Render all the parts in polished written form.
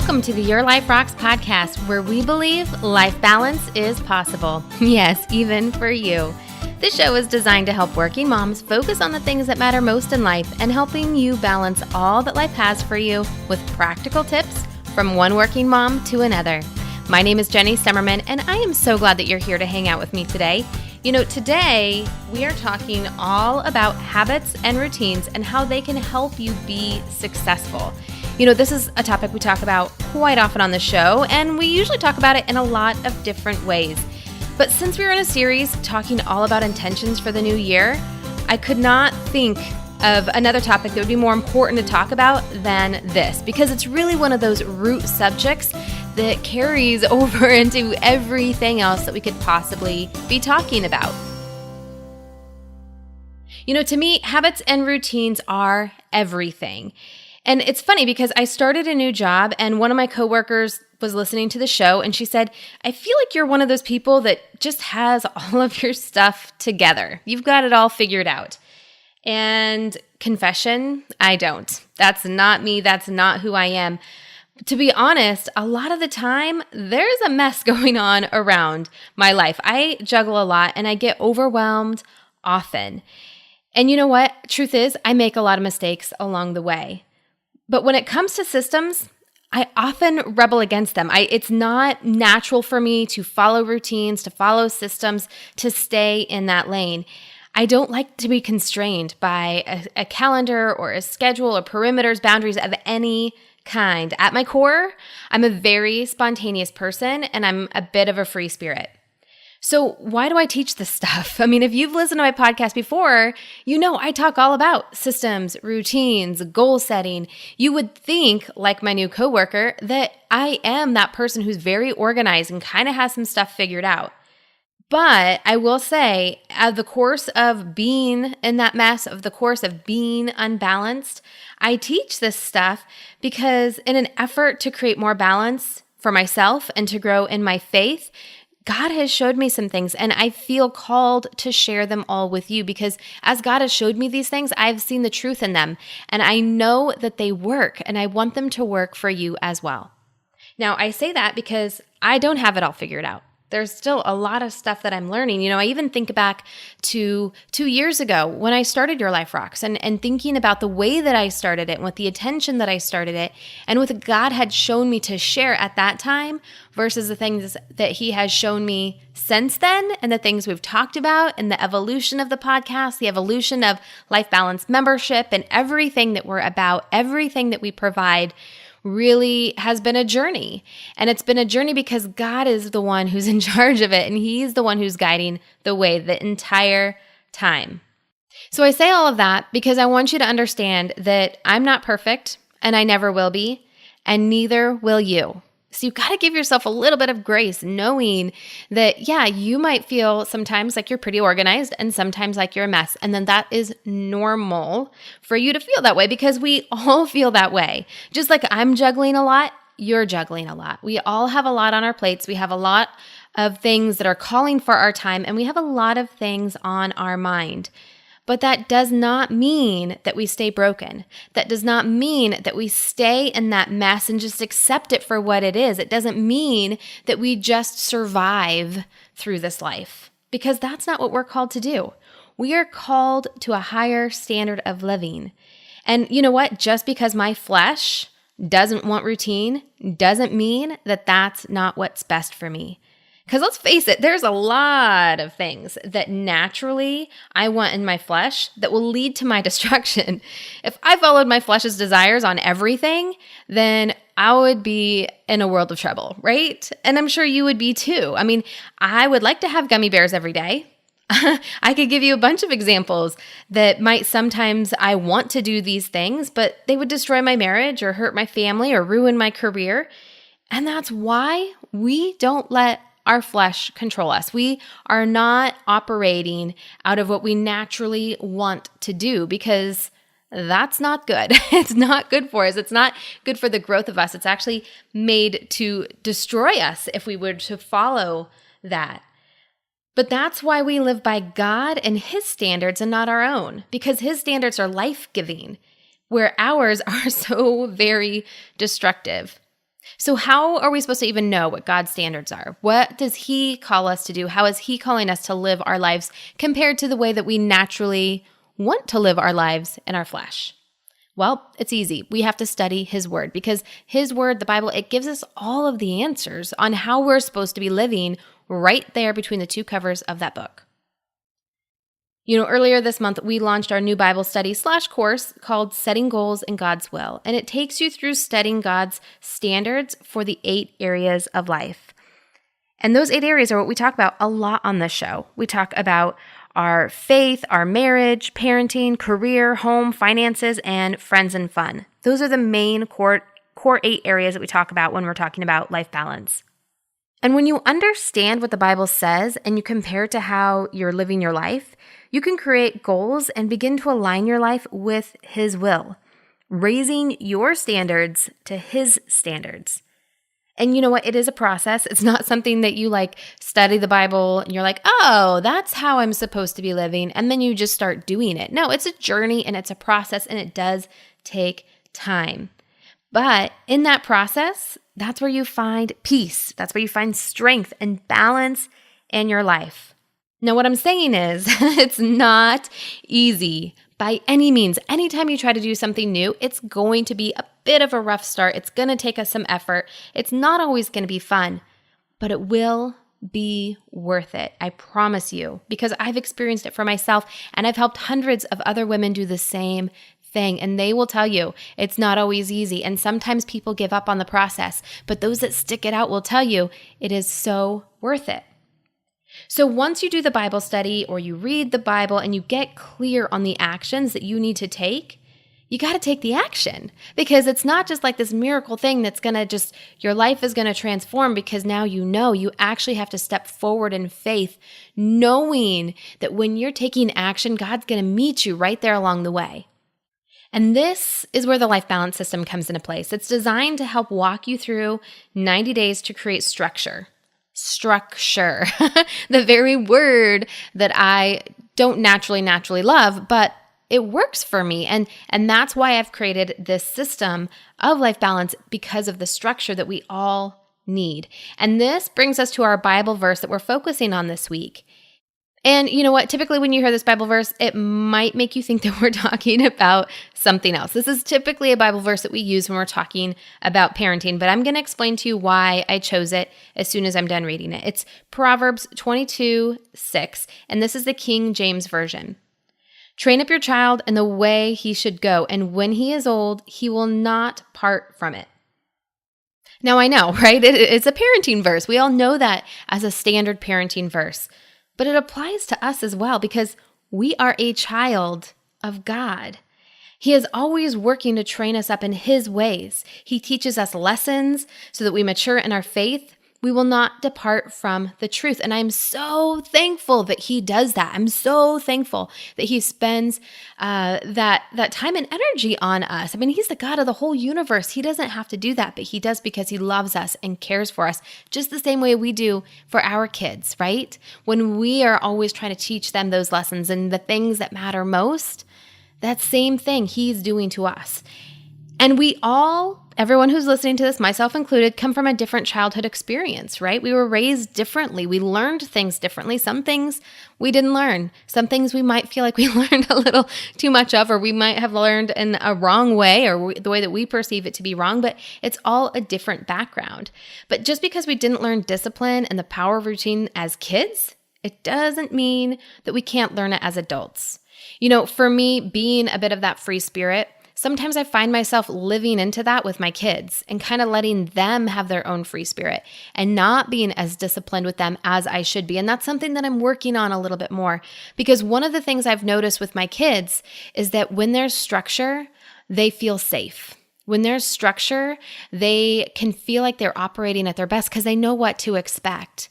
Welcome to the Your Life Rocks podcast, where we believe life balance is possible. Yes, even for you. This show is designed to help working moms focus on the things that matter most in life and helping you balance all that life has for you with practical tips from one working mom to another. My name is Jenny Stemmerman, and I am so glad that you're here to hang out with me today. You know, today we are talking all about habits and routines and how they can help you be successful. You know, this is a topic we talk about quite often on the show, and we usually talk about it in a lot of different ways. But since we were in a series talking all about intentions for the new year, I could not think of another topic that would be more important to talk about than this, because it's really one of those root subjects that carries over into everything else that we could possibly be talking about. You know, to me, habits and routines are everything. And it's funny because I started a new job and one of my coworkers was listening to the show and she said, I feel like you're one of those people that just has all of your stuff together. You've got it all figured out. And confession, I don't. That's not me. That's not who I am. To be honest, a lot of the time, there's a mess going on around my life. I juggle a lot and I get overwhelmed often. And you know what? Truth is, I make a lot of mistakes along the way. But when it comes to systems, I often rebel against them. It's not natural for me to follow routines, to follow systems, to stay in that lane. I don't like to be constrained by a calendar or a schedule or perimeters, boundaries of any kind. At my core, I'm a very spontaneous person and I'm a bit of a free spirit. So why do I teach this stuff? I mean, if you've listened to my podcast before, you know I talk all about systems, routines, goal setting. You would think, like my new coworker, that I am that person who's very organized and kind of has some stuff figured out. But I will say, of the course of being in that mess, of the course of being unbalanced, I teach this stuff because in an effort to create more balance for myself and to grow in my faith, God has showed me some things and I feel called to share them all with you because as God has showed me these things, I've seen the truth in them and I know that they work and I want them to work for you as well. Now, I say that because I don't have it all figured out. There's still a lot of stuff that I'm learning. You know, I even think back to 2 years ago when I started Your Life Rocks and thinking about the way that I started it and with the intention that I started it and what God had shown me to share at that time versus the things that He has shown me since then and the things we've talked about and the evolution of the podcast, the evolution of Life Balance membership and everything that we're about, everything that we provide really has been a journey. And it's been a journey because God is the one who's in charge of it and He's the one who's guiding the way the entire time. So I say all of that because I want you to understand that I'm not perfect and I never will be, and neither will you. So you've got to give yourself a little bit of grace knowing that, yeah, you might feel sometimes like you're pretty organized and sometimes like you're a mess. And then that is normal for you to feel that way because we all feel that way. Just like I'm juggling a lot, you're juggling a lot. We all have a lot on our plates. We have a lot of things that are calling for our time and we have a lot of things on our mind. But that does not mean that we stay broken. That does not mean that we stay in that mess and just accept it for what it is. It doesn't mean that we just survive through this life because that's not what we're called to do. We are called to a higher standard of living. And you know what? Just because my flesh doesn't want routine doesn't mean that that's not what's best for me. Because let's face it, there's a lot of things that naturally I want in my flesh that will lead to my destruction. If I followed my flesh's desires on everything, then I would be in a world of trouble, right? And I'm sure you would be too. I mean, I would like to have gummy bears every day. I could give you a bunch of examples that might sometimes I want to do these things, but they would destroy my marriage or hurt my family or ruin my career. And that's why we don't let our flesh control us. We are not operating out of what we naturally want to do because that's not good. It's not good for us. It's not good for the growth of us. It's actually made to destroy us if we were to follow that. But that's why we live by God and His standards and not our own, because His standards are life-giving, where ours are so very destructive. So how are we supposed to even know what God's standards are? What does He call us to do? How is He calling us to live our lives compared to the way that we naturally want to live our lives in our flesh? Well, it's easy. We have to study His Word because His Word, the Bible, it gives us all of the answers on how we're supposed to be living right there between the two covers of that book. Earlier this month, we launched our new Bible study / course called Setting Goals in God's Will, and it takes you through studying God's standards for the 8 areas of life. And those 8 areas are what we talk about a lot on this show. We talk about our faith, our marriage, parenting, career, home, finances, and friends and fun. Those are the main core 8 areas that we talk about when we're talking about life balance. And when you understand what the Bible says and you compare it to how you're living your life, you can create goals and begin to align your life with His will, raising your standards to His standards. And you know what? It is a process. It's not something that you study the Bible and you're like, oh, that's how I'm supposed to be living. And then you just start doing it. No, it's a journey and it's a process and it does take time. But in that process, that's where you find peace. That's where you find strength and balance in your life. Now, what I'm saying is it's not easy by any means. Anytime you try to do something new, it's going to be a bit of a rough start. It's going to take us some effort. It's not always going to be fun, but it will be worth it. I promise you, because I've experienced it for myself and I've helped hundreds of other women do the same thing. And they will tell you it's not always easy. And sometimes people give up on the process, but those that stick it out will tell you it is so worth it. So once you do the Bible study or you read the Bible and you get clear on the actions that you need to take, you got to take the action because it's not just like this miracle thing that's going to your life is going to transform because now you actually have to step forward in faith, knowing that when you're taking action, God's going to meet you right there along the way. And this is where the life balance system comes into place. It's designed to help walk you through 90 days to create structure. Structure, the very word that I don't naturally love, but it works for me. And that's why I've created this system of life balance because of the structure that we all need. And this brings us to our Bible verse that we're focusing on this week. And you know what? Typically when you hear this Bible verse, it might make you think that we're talking about something else. This is typically a Bible verse that we use when we're talking about parenting, but I'm going to explain to you why I chose it as soon as I'm done reading it. It's Proverbs 22:6, and this is the King James Version. Train up your child in the way he should go, and when he is old, he will not part from it. Now I know, right? It's a parenting verse. We all know that as a standard parenting verse. But it applies to us as well because we are a child of God. He is always working to train us up in His ways. He teaches us lessons so that we mature in our faith. We will not depart from the truth. And I'm so thankful that He does that. I'm so thankful that He spends that time and energy on us. I mean, He's the God of the whole universe. He doesn't have to do that, but He does because He loves us and cares for us just the same way we do for our kids, right? When we are always trying to teach them those lessons and the things that matter most, that same thing He's doing to us. And we all, everyone who's listening to this, myself included, come from a different childhood experience, right? We were raised differently. We learned things differently. Some things we didn't learn. Some things we might feel like we learned a little too much of, or we might have learned in a wrong way or the way that we perceive it to be wrong, but it's all a different background. But just because we didn't learn discipline and the power of routine as kids, it doesn't mean that we can't learn it as adults. For me, being a bit of that free spirit, sometimes I find myself living into that with my kids and kind of letting them have their own free spirit and not being as disciplined with them as I should be. And that's something that I'm working on a little bit more because one of the things I've noticed with my kids is that when there's structure, they feel safe. When there's structure, they can feel like they're operating at their best because they know what to expect.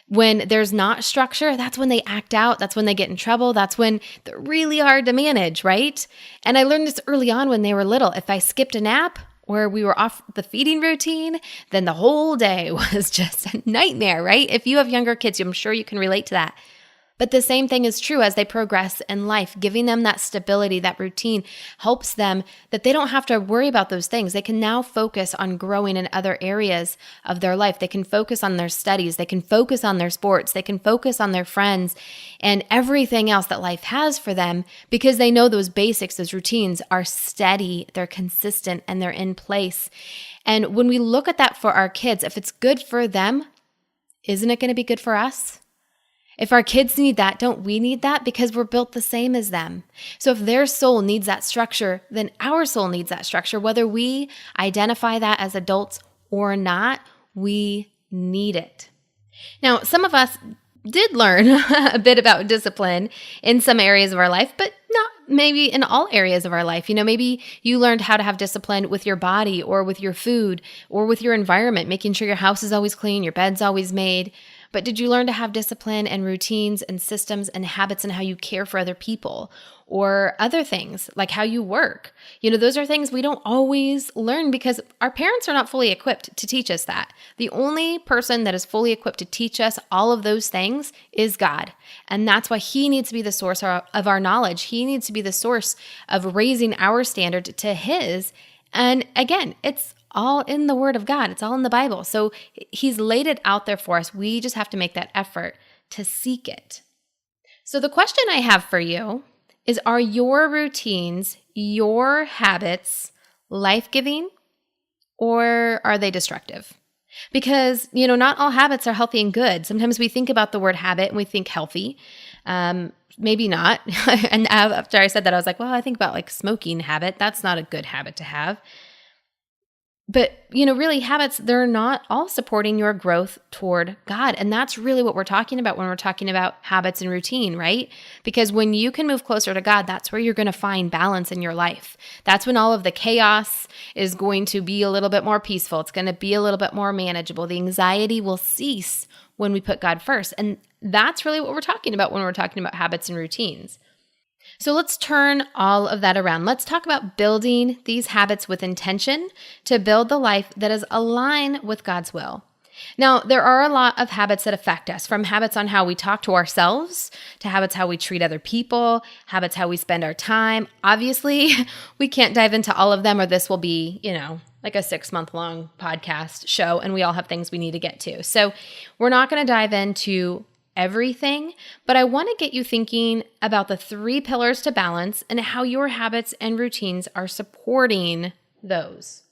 When there's not structure, that's when they act out. That's when they get in trouble. That's when they're really hard to manage, right? And I learned this early on when they were little. If I skipped a nap or we were off the feeding routine, then the whole day was just a nightmare, right? If you have younger kids, I'm sure you can relate to that. But the same thing is true as they progress in life. Giving them that stability, that routine helps them that they don't have to worry about those things. They can now focus on growing in other areas of their life. They can focus on their studies. They can focus on their sports. They can focus on their friends and everything else that life has for them because they know those basics, those routines are steady, they're consistent, and they're in place. And when we look at that for our kids, if it's good for them, isn't it going to be good for us? If our kids need that, don't we need that? Because we're built the same as them. So if their soul needs that structure, then our soul needs that structure. Whether we identify that as adults or not, we need it. Now, some of us did learn a bit about discipline in some areas of our life, but not maybe in all areas of our life. Maybe you learned how to have discipline with your body or with your food or with your environment, making sure your house is always clean, your bed's always made. But did you learn to have discipline and routines and systems and habits and how you care for other people or other things like how you work? Those are things we don't always learn because our parents are not fully equipped to teach us that. The only person that is fully equipped to teach us all of those things is God. And that's why He needs to be the source of our knowledge. He needs to be the source of raising our standard to His. And again, it's all in the Word of God. It's all in the Bible. So He's laid it out there for us. We just have to make that effort to seek it. So the question I have for you is, are your routines, your habits life-giving or are they destructive? Because, not all habits are healthy and good. Sometimes we think about the word habit and we think healthy. Maybe not. And after I said that, I was like, well, I think about like smoking habit. That's not a good habit to have. But, really habits, they're not all supporting your growth toward God. And that's really what we're talking about when we're talking about habits and routine, right? Because when you can move closer to God, that's where you're going to find balance in your life. That's when all of the chaos is going to be a little bit more peaceful. It's going to be a little bit more manageable. The anxiety will cease when we put God first. And that's really what we're talking about when we're talking about habits and routines. So let's turn all of that around. Let's talk about building these habits with intention to build the life that is aligned with God's will. Now, there are a lot of habits that affect us, from habits on how we talk to ourselves, to habits how we treat other people, habits how we spend our time. Obviously, we can't dive into all of them or this will be, like a 6-month-long podcast show and we all have things we need to get to. So we're not going to dive into everything, but I want to get you thinking about the 3 pillars to balance and how your habits and routines are supporting those.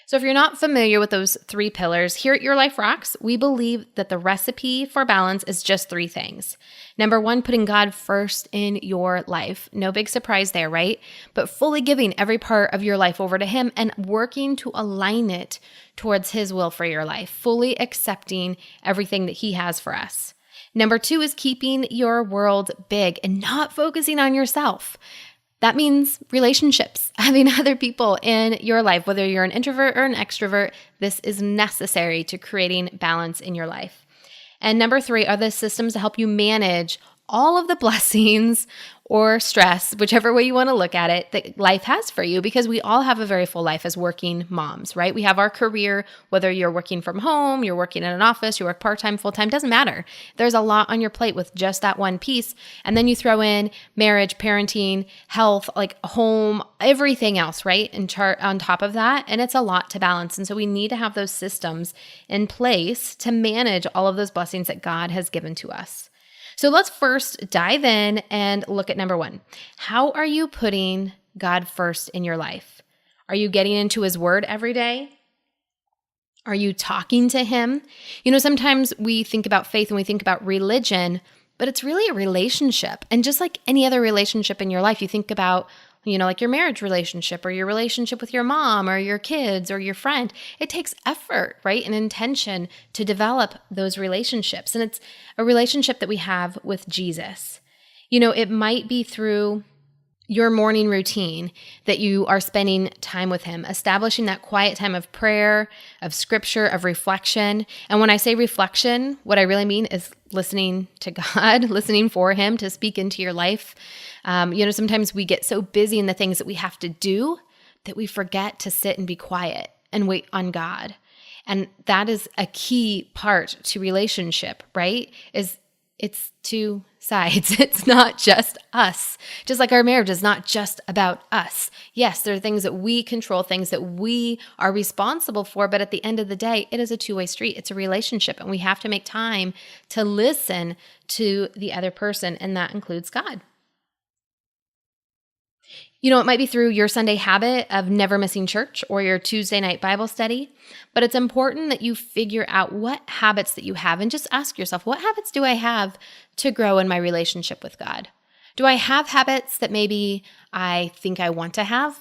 So if you're not familiar with those 3 pillars, here at Your Life Rocks, we believe that the recipe for balance is just 3 things. Number 1, putting God first in your life. No big surprise there, right? But fully giving every part of your life over to Him and working to align it towards His will for your life, fully accepting everything that He has for us. Number 2 is keeping your world big and not focusing on yourself. That means relationships, having other people in your life, whether you're an introvert or an extrovert. This is necessary to creating balance in your life. And number 3 are the systems to help you manage all of the blessings or stress, whichever way you want to look at it, that life has for you, because we all have a very full life as working moms, right? We have our career, whether you're working from home, you're working in an office, you work part-time, full-time, doesn't matter. There's a lot on your plate with just that one piece. And then you throw in marriage, parenting, health, like home, everything else, right? And on top of that. And it's a lot to balance. And so we need to have those systems in place to manage all of those blessings that God has given to us. So let's first dive in and look at number 1. How are you putting God first in your life? Are you getting into His Word every day? Are you talking to Him? Sometimes we think about faith and we think about religion, but it's really a relationship. And just like any other relationship in your life, you think about like your marriage relationship or your relationship with your mom or your kids or your friend. It takes effort, right? And intention to develop those relationships. And it's a relationship that we have with Jesus. It might be through your morning routine that you are spending time with Him, establishing that quiet time of prayer, of scripture, of reflection. And when I say reflection, what I really mean is listening to God, listening for Him to speak into your life. Sometimes we get so busy in the things that we have to do that we forget to sit and be quiet and wait on God. And that is a key part to relationship, right? Is It's two sides. It's not just us. Just like our marriage is not just about us. Yes, there are things that we control, things that we are responsible for, but at the end of the day, it is a two-way street. It's a relationship, and we have to make time to listen to the other person, and that includes God. You know, it might be through your Sunday habit of never missing church or your Tuesday night Bible study, but it's important that you figure out what habits that you have and just ask yourself, what habits do I have to grow in my relationship with God? Do I have habits that maybe I think I want to have,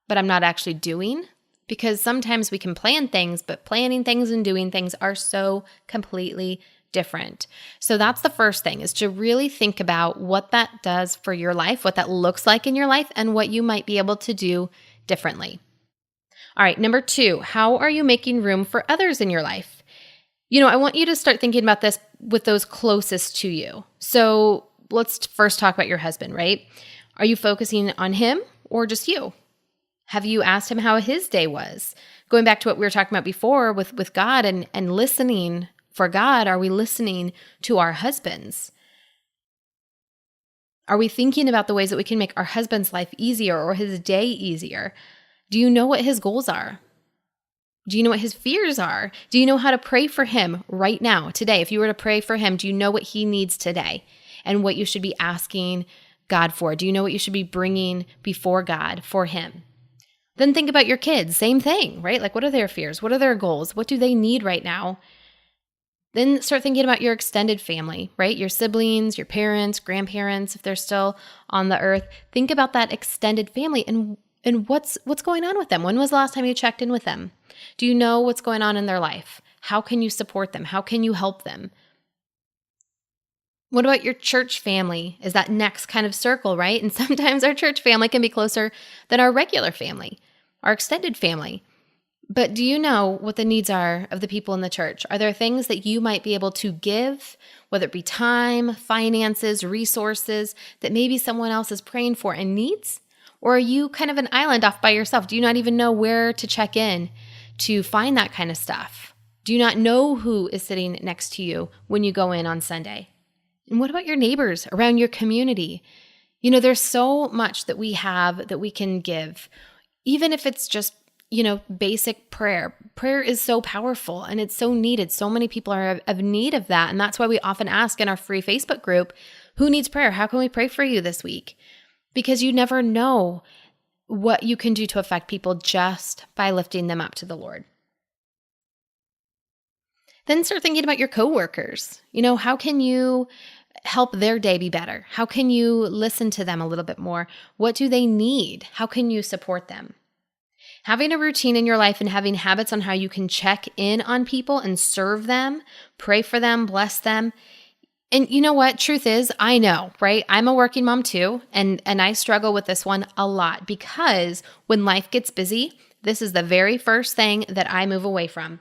but I'm not actually doing? Because sometimes we can plan things, but planning things and doing things are so completely different. So that's the first thing, is to really think about what that does for your life, what that looks like in your life, and what you might be able to do differently. All right, number 2, how are you making room for others in your life? You know, I want you to start thinking about this with those closest to you. So let's first talk about your husband, right? Are you focusing on him or just you? Have you asked him how his day was? Going back to what we were talking about before with God and listening for God, are we listening to our husbands? Are we thinking about the ways that we can make our husband's life easier or his day easier? Do you know what his goals are? Do you know what his fears are? Do you know how to pray for him right now, today? If you were to pray for him, do you know what he needs today and what you should be asking God for? Do you know what you should be bringing before God for him? Then think about your kids, same thing, right? Like, what are their fears? What are their goals? What do they need right now? Then start thinking about your extended family, right? Your siblings, your parents, grandparents, if they're still on the earth. Think about that extended family and what's going on with them. When was the last time you checked in with them? Do you know what's going on in their life? How can you support them? How can you help them? What about your church family? Is that next kind of circle, right? And sometimes our church family can be closer than our regular family, our extended family. But do you know what the needs are of the people in the church? Are there things that you might be able to give, whether it be time, finances, resources, that maybe someone else is praying for and needs? Or are you kind of an island off by yourself? Do you not even know where to check in to find that kind of stuff? Do you not know who is sitting next to you when you go in on Sunday? And what about your neighbors around your community? You know, there's so much that we have that we can give, even if it's just basic prayer. Prayer is so powerful and it's so needed. So many people are of need of that. And that's why we often ask in our free Facebook group, who needs prayer? How can we pray for you this week? Because you never know what you can do to affect people just by lifting them up to the Lord. Then start thinking about your coworkers. How can you help their day be better? How can you listen to them a little bit more? What do they need? How can you support them? Having a routine in your life and having habits on how you can check in on people and serve them, pray for them, bless them. And you know what? Truth is, I know, right? I'm a working mom too, and I struggle with this one a lot because when life gets busy, this is the very first thing that I move away from.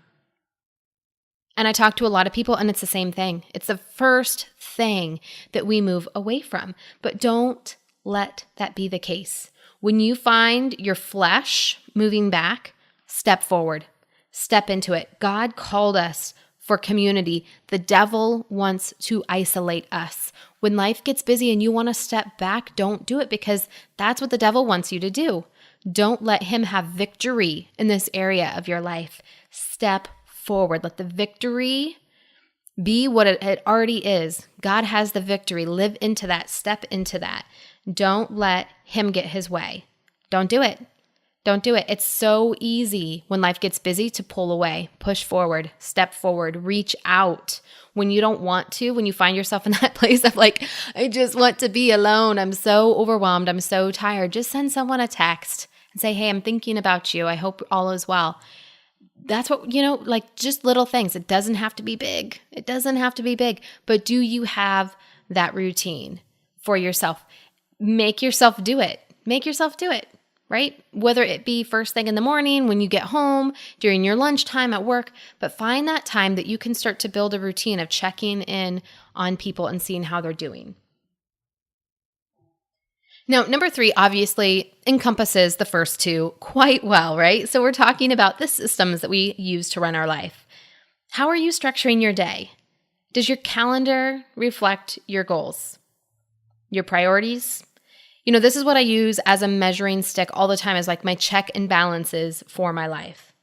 And I talk to a lot of people and it's the same thing. It's the first thing that we move away from. But don't let that be the case. When you find your flesh moving back, step forward, step into it. God called us for community. The devil wants to isolate us. When life gets busy and you want to step back, don't do it because that's what the devil wants you to do. Don't let him have victory in this area of your life. Step forward. Let the victory be what it already is. God has the victory. Live into that. Step into that. Don't let him get his way. Don't do it. Don't do it. It's so easy when life gets busy to pull away, push forward, step forward, reach out when you don't want to, when you find yourself in that place of like, I just want to be alone. I'm so overwhelmed. I'm so tired. Just send someone a text and say, hey, I'm thinking about you. I hope all is well. That's what, like just little things. It doesn't have to be big. It doesn't have to be big. But do you have that routine for yourself? Make yourself do it. Make yourself do it, right? Whether it be first thing in the morning, when you get home, during your lunchtime at work, but find that time that you can start to build a routine of checking in on people and seeing how they're doing. Now, number 3 obviously encompasses the first two quite well, right? So we're talking about the systems that we use to run our life. How are you structuring your day? Does your calendar reflect your goals, your priorities? This is what I use as a measuring stick all the time, as like my check and balances for my life.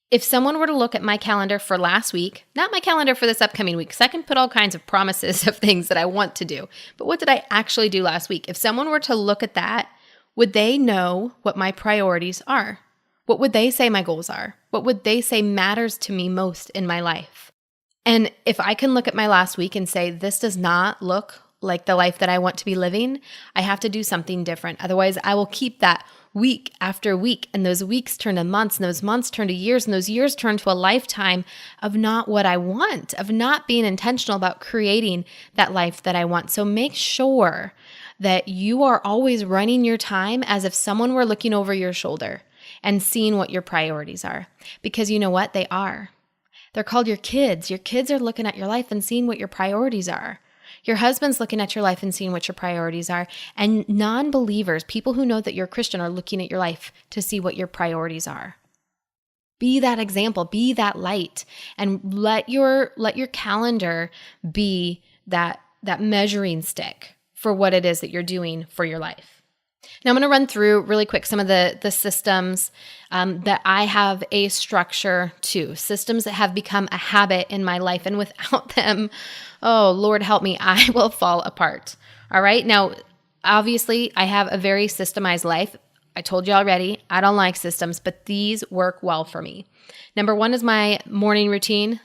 If someone were to look at my calendar for last week, not my calendar for this upcoming week, because I can put all kinds of promises of things that I want to do, but what did I actually do last week? If someone were to look at that, would they know what my priorities are? What would they say my goals are? What would they say matters to me most in my life? And if I can look at my last week and say, this does not look like the life that I want to be living, I have to do something different. Otherwise, I will keep that week after week, and those weeks turn to months, and those months turn to years, and those years turn to a lifetime of not what I want, of not being intentional about creating that life that I want. So make sure that you are always running your time as if someone were looking over your shoulder and seeing what your priorities are. Because you know what? They are. They're called your kids. Your kids are looking at your life and seeing what your priorities are. Your husband's looking at your life and seeing what your priorities are. And non-believers, people who know that you're a Christian, are looking at your life to see what your priorities are. Be that example, be that light, and let your calendar be that measuring stick for what it is that you're doing for your life. Now I'm going to run through really quick some of the systems that I have a structure to, systems that have become a habit in my life. And without them, oh, Lord help me, I will fall apart. All right. Now, obviously, I have a very systemized life. I told you already, I don't like systems, but these work well for me. Number one is my morning routine.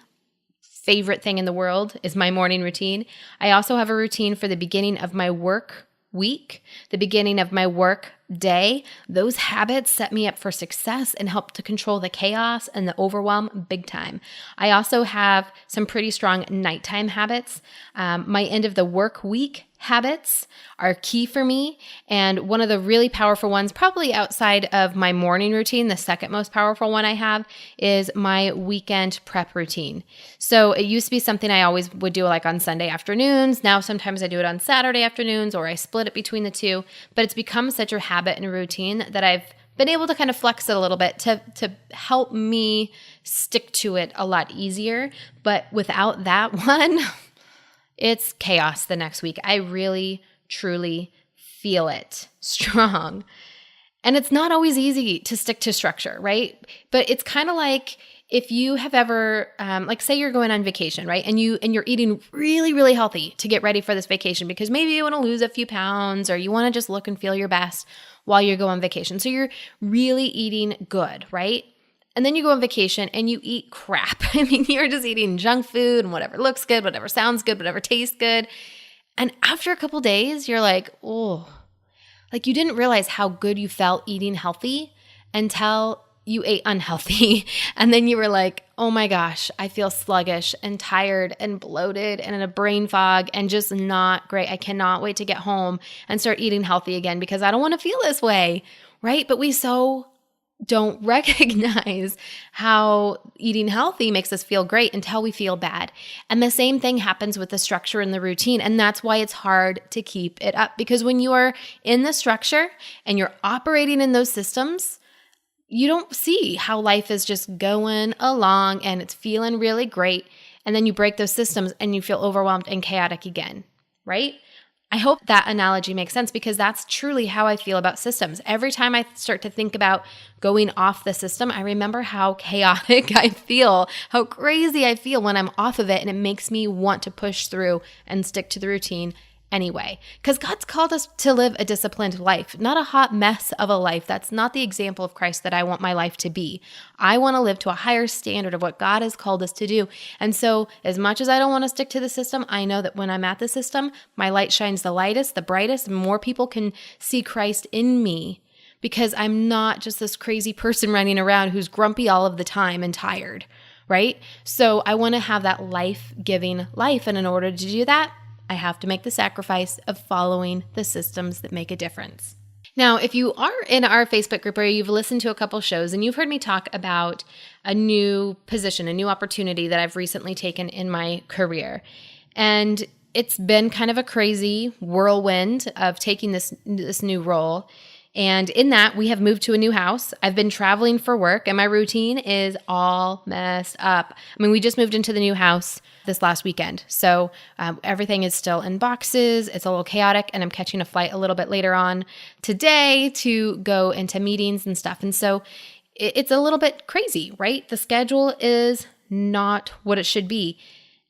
Favorite thing in the world is my morning routine. I also have a routine for the beginning of my work week, the beginning of my work day. Those habits set me up for success and help to control the chaos and the overwhelm big time. I also have some pretty strong nighttime habits. My end of the work week habits are key for me. And one of the really powerful ones, probably outside of my morning routine, the second most powerful one I have is my weekend prep routine. So it used to be something I always would do like on Sunday afternoons. Now sometimes I do it on Saturday afternoons, or I split it between the two. But it's become such a habit and a routine that I've been able to kind of flex it a little bit to help me stick to it a lot easier. But without that one, it's chaos the next week. I really, truly feel it strong. And it's not always easy to stick to structure, right? But it's kind of like if you have ever, like say you're going on vacation, right? And you're eating really, really healthy to get ready for this vacation because maybe you want to lose a few pounds or you want to just look and feel your best while you go on vacation. So you're really eating good, right? And then you go on vacation and you eat crap. I mean, you're just eating junk food and whatever looks good, whatever sounds good, whatever tastes good. And after a couple days, you're like, oh, like you didn't realize how good you felt eating healthy until you ate unhealthy. And then you were like, oh my gosh, I feel sluggish and tired and bloated and in a brain fog and just not great. I cannot wait to get home and start eating healthy again because I don't want to feel this way, right? But we so don't recognize how eating healthy makes us feel great until we feel bad. And the same thing happens with the structure and the routine. And that's why it's hard to keep it up, because when you are in the structure and you're operating in those systems, you don't see how life is just going along and it's feeling really great. And then you break those systems and you feel overwhelmed and chaotic again, right? I hope that analogy makes sense because that's truly how I feel about systems. Every time I start to think about going off the system, I remember how chaotic I feel, how crazy I feel when I'm off of it, and it makes me want to push through and stick to the routine anyway. Because God's called us to live a disciplined life, not a hot mess of a life. That's not the example of Christ that I want my life to be. I want to live to a higher standard of what God has called us to do. And so as much as I don't want to stick to the system, I know that when I'm at the system, my light shines the lightest, the brightest, and more people can see Christ in me because I'm not just this crazy person running around who's grumpy all of the time and tired, right? So I want to have that life-giving life. And in order to do that, I have to make the sacrifice of following the systems that make a difference. Now, if you are in our Facebook group or you've listened to a couple shows and you've heard me talk about a new position, a new opportunity that I've recently taken in my career, and it's been kind of a crazy whirlwind of taking this new role, And in that, we have moved to a new house. I've been traveling for work, and my routine is all messed up. I mean, we just moved into the new house this last weekend. So everything is still in boxes. It's a little chaotic, and I'm catching a flight a little bit later on today to go into meetings and stuff. And so it's a little bit crazy, right? The schedule is not what it should be.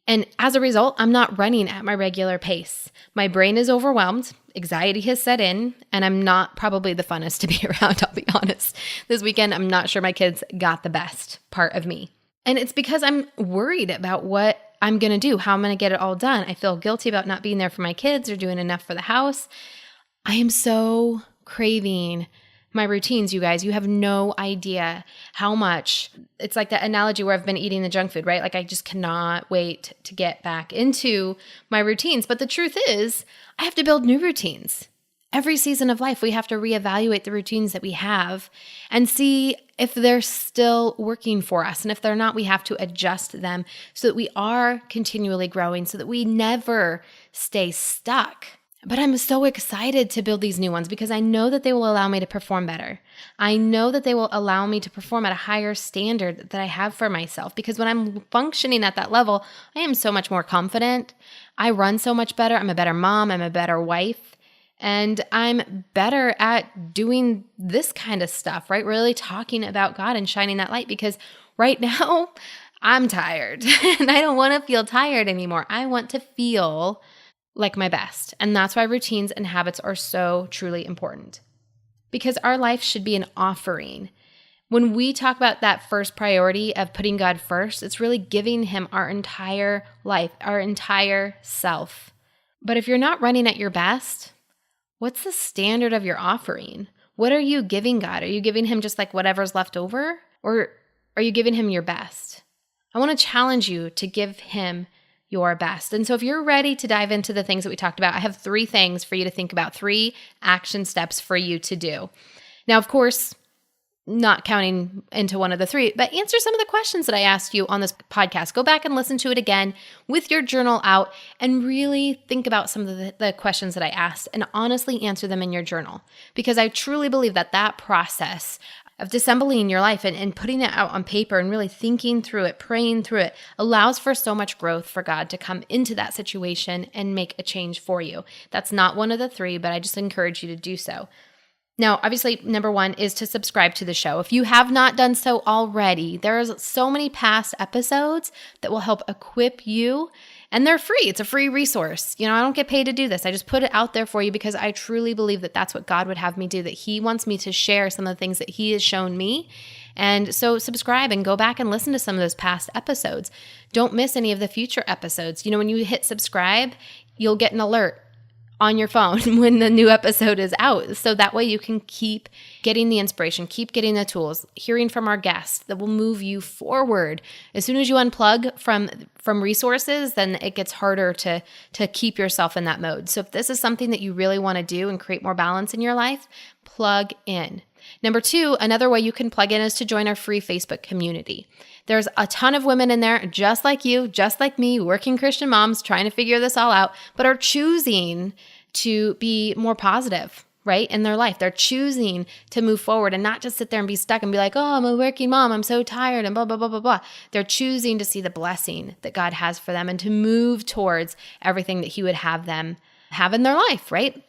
And as a result, I'm not running at my regular pace. My brain is overwhelmed. Anxiety has set in, and I'm not probably the funnest to be around, I'll be honest. This weekend, I'm not sure my kids got the best part of me. And it's because I'm worried about what I'm going to do, how I'm going to get it all done. I feel guilty about not being there for my kids or doing enough for the house. I am so craving my routines, you guys. You have no idea how much. It's like that analogy where I've been eating the junk food, right? Like I just cannot wait to get back into my routines. But the truth is, I have to build new routines. Every season of life, we have to reevaluate the routines that we have and see if they're still working for us. And if they're not, we have to adjust them so that we are continually growing, so that we never stay stuck. But I'm so excited to build these new ones because I know that they will allow me to perform better. I know that they will allow me to perform at a higher standard that I have for myself, because when I'm functioning at that level, I am so much more confident. I run so much better. I'm a better mom. I'm a better wife. And I'm better at doing this kind of stuff, right? Really talking about God and shining that light, because right now I'm tired and I don't want to feel tired anymore. I want to feel like my best. And that's why routines and habits are so truly important, because our life should be an offering. When we talk about that first priority of putting God first, it's really giving Him our entire life, our entire self. But if you're not running at your best, what's the standard of your offering? What are you giving God? Are you giving Him just like whatever's left over? Or are you giving Him your best? I want to challenge you to give Him your best. And so if you're ready to dive into the things that we talked about, I have 3 things for you to think about, 3 action steps for you to do. Now, of course, not counting into one of the 3, but answer some of the questions that I asked you on this podcast. Go back and listen to it again with your journal out and really think about some of the questions that I asked and honestly answer them in your journal, because I truly believe that that process of disassembling your life and putting it out on paper and really thinking through it, praying through it, allows for so much growth for God to come into that situation and make a change for you. That's not one of the 3, but I just encourage you to do so. Now, obviously, number 1 is to subscribe to the show. If you have not done so already, there's so many past episodes that will help equip you, and they're free. It's a free resource. I don't get paid to do this. I just put it out there for you because I truly believe that that's what God would have me do, that He wants me to share some of the things that He has shown me. And so subscribe and go back and listen to some of those past episodes. Don't miss any of the future episodes. When you hit subscribe, you'll get an alert on your phone when the new episode is out. So that way you can keep getting the inspiration, keep getting the tools, hearing from our guests that will move you forward. As soon as you unplug from resources, then it gets harder to keep yourself in that mode. So if this is something that you really want to do and create more balance in your life, plug in. Number 2, another way you can plug in is to join our free Facebook community. There's a ton of women in there, just like you, just like me, working Christian moms trying to figure this all out, but are choosing to be more positive, right, in their life. They're choosing to move forward and not just sit there and be stuck and be like, oh, I'm a working mom, I'm so tired, and blah, blah, blah, blah, blah. They're choosing to see the blessing that God has for them and to move towards everything that He would have them have in their life, right?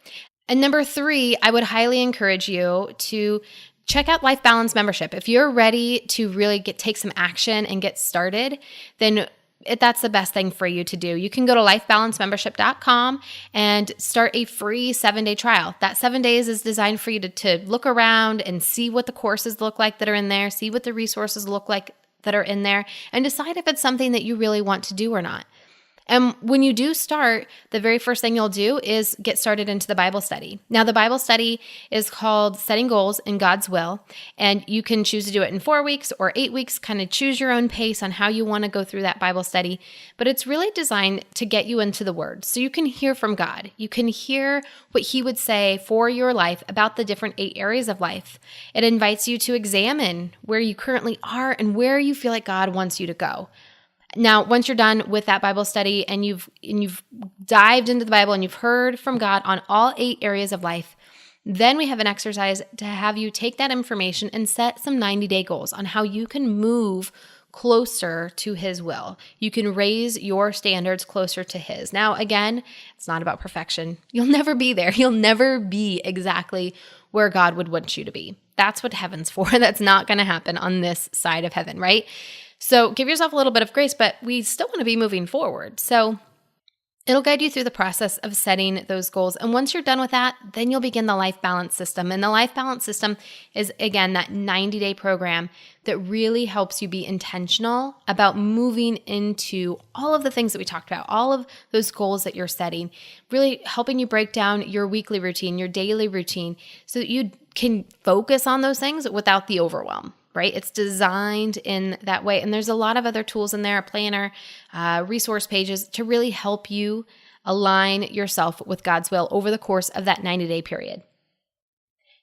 And number 3, I would highly encourage you to check out Life Balance membership. If you're ready to really take some action and get started, then that's the best thing for you to do. You can go to lifebalancemembership.com and start a free 7-day trial. That 7 days is designed for you to look around and see what the courses look like that are in there, see what the resources look like that are in there, and decide if it's something that you really want to do or not. And when you do start, the very first thing you'll do is get started into the Bible study. Now, the Bible study is called Setting Goals in God's Will, and you can choose to do it in 4 weeks or 8 weeks, kind of choose your own pace on how you want to go through that Bible study. But it's really designed to get you into the Word, so you can hear from God. You can hear what He would say for your life about the different 8 areas of life. It invites you to examine where you currently are and where you feel like God wants you to go. Now, once you're done with that Bible study and you've dived into the Bible and you've heard from God on all 8 areas of life, Then we have an exercise to have you take that information and set some 90-day goals on how you can move closer to His will. You can raise your standards closer to His. Now, again, it's not about perfection. You'll never be there. You'll never be exactly where God would want you to be. That's what heaven's for. That's not going to happen on this side of heaven, right? So give yourself a little bit of grace, but we still want to be moving forward. So it'll guide you through the process of setting those goals. And once you're done with that, then you'll begin the Life Balance System. And the Life Balance System is, again, that 90-day program that really helps you be intentional about moving into all of the things that we talked about, all of those goals that you're setting, really helping you break down your weekly routine, your daily routine, so that you can focus on those things without the overwhelm. Right? It's designed in that way. And there's a lot of other tools in there, a planner, resource pages to really help you align yourself with God's will over the course of that 90-day period.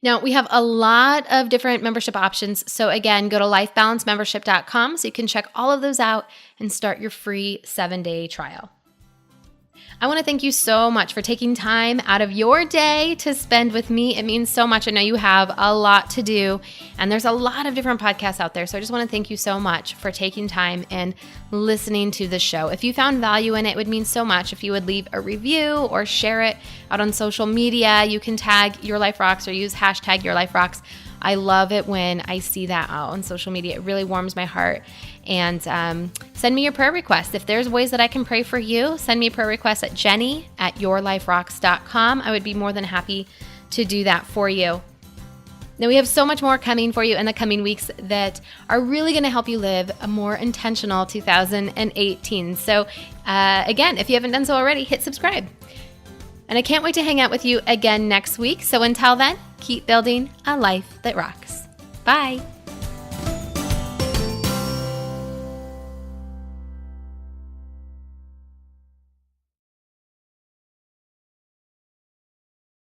Now, we have a lot of different membership options. So again, go to lifebalancemembership.com so you can check all of those out and start your free 7-day trial. I want to thank you so much for taking time out of your day to spend with me. It means so much. I know you have a lot to do, and there's a lot of different podcasts out there. So I just want to thank you so much for taking time and listening to the show. If you found value in it, it would mean so much if you would leave a review or share it out on social media. You can tag Your Life Rocks or use hashtag Your Life Rocks. I love it when I see that out on social media. It really warms my heart. And send me your prayer requests. If there's ways that I can pray for you, send me a prayer request at jenny@yourliferocks.com. I would be more than happy to do that for you. Now, we have so much more coming for you in the coming weeks that are really going to help you live a more intentional 2018. So again, if you haven't done so already, hit subscribe. And I can't wait to hang out with you again next week. So until then, keep building a life that rocks. Bye.